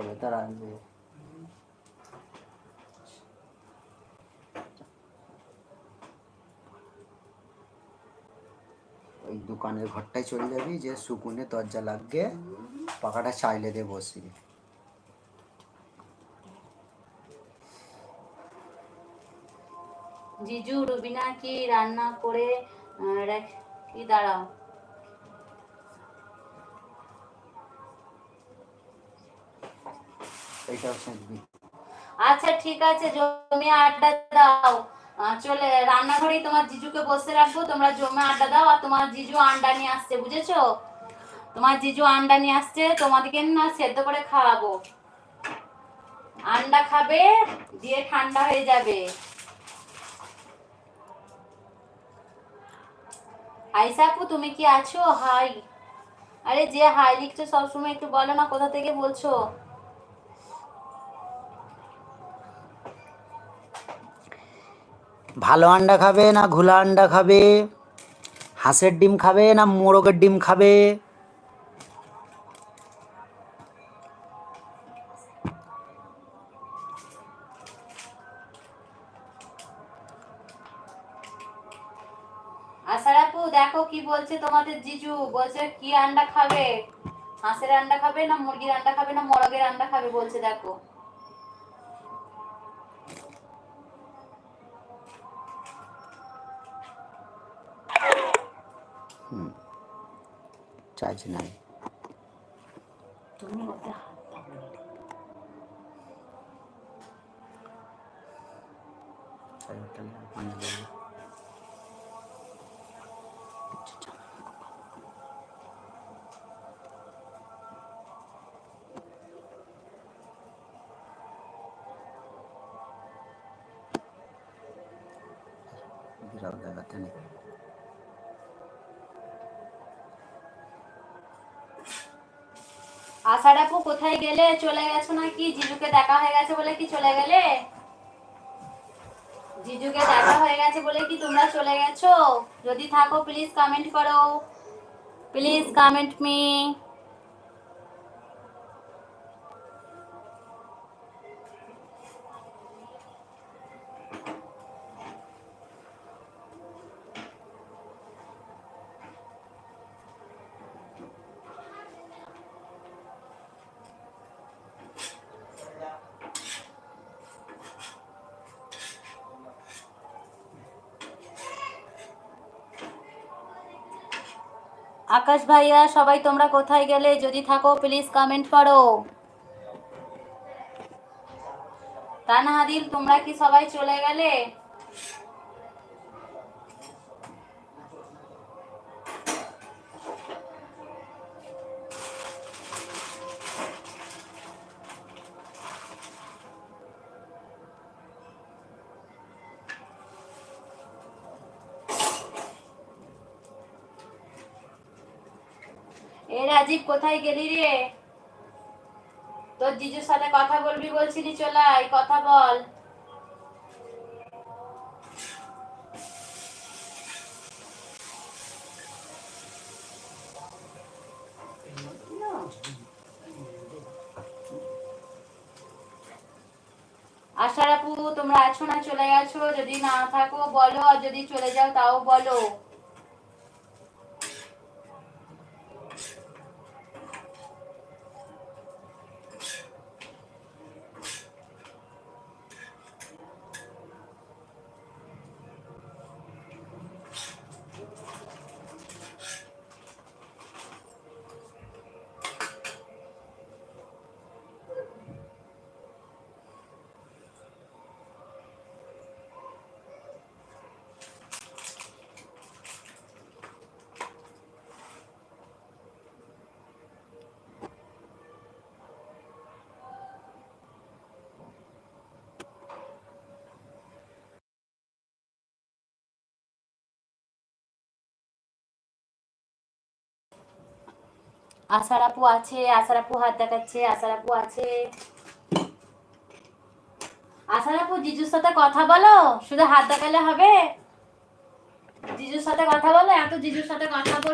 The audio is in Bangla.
হবে তার আগে। ওই দোকানের ঘরটায় চলে যাবি, যে সুকুনে দরজা লাগবে, পাখাটা চাইলে দিয়ে বসবি। জিজু রুবিনা কি রান্না করে কি দাঁড়াও এইটাও শুনবি। আচ্ছা ঠিক আছে, জমি আড্ডা দাও। চলে রান্নাঘরেই তোমার জিজুকে বসে রাখবো, তোমরা জমে আড্ডা দাও। আর তোমার জিজু আন্ডা নিয়ে আসছে, বুঝেছো? তোমার জিজু আন্ডা নিয়ে আসছে, তোমাদেরকে না সেদ্ধ করে খাওয়াবো। আন্ডা খাবে, দিয়ে ঠান্ডা হয়ে যাবে। আইসা আপু তুমি কি আছো? হাই। আরে যে হাই লিখছো সবসময় একটু বলো না কোথা থেকে বলছো। ভালো আন্ডা খাবে না ঘোলা আন্ডা খাবে? হাঁসের ডিম খাবে না মোরগের ডিম খাবে? আসার আপু দেখো কি বলছে তোমাদের জিজু, বলছে কি আন্ডা খাবে, হাঁসের আন্ডা খাবে না মুরগির আন্ডা খাবে না মোরগের আন্ডা খাবে বলছে, দেখো। চাইছি না তুমি ওতে বিরাট দেখাতে নেই। আসার আপু কোথায় গেলে? চলে গেছো নাকি? জিজুকে দেখা হয়ে গেছে বলে কি চলে গেলে? জিজুকে দেখা হয়ে গেছে বলে কি তোমরা চলে গেছো? যদি থাকো প্লিজ কমেন্ট করো, প্লিজ কমেন্ট মি। আকাশ ভাইয়া সবাই তোমরা কোথায় গেলে? যদি থাকো প্লিজ কমেন্ট করো। তানহাদিল তোমরা কি সবাই চলে গেলে? এ রাজীব কোথায় গেলি রে? তোর জিজুর সাথে কথা বলবি বলছিলি, চলে আয় কথা বল। আশার আপু তোমরা আছো না চলে গেছো? যদি না থাকো বলো, আর যদি চলে যাও তাও বলো। আশার আপু আছে, আশার আপু হাত দেখাচ্ছে, আশার আপু আছে। আশার আপু জিজুর সাথে কথা বলো, শুধু হাত দেখালে হবে? জিজুর সাথে কথা বলো, এত জিজুর সাথে কথা বলো।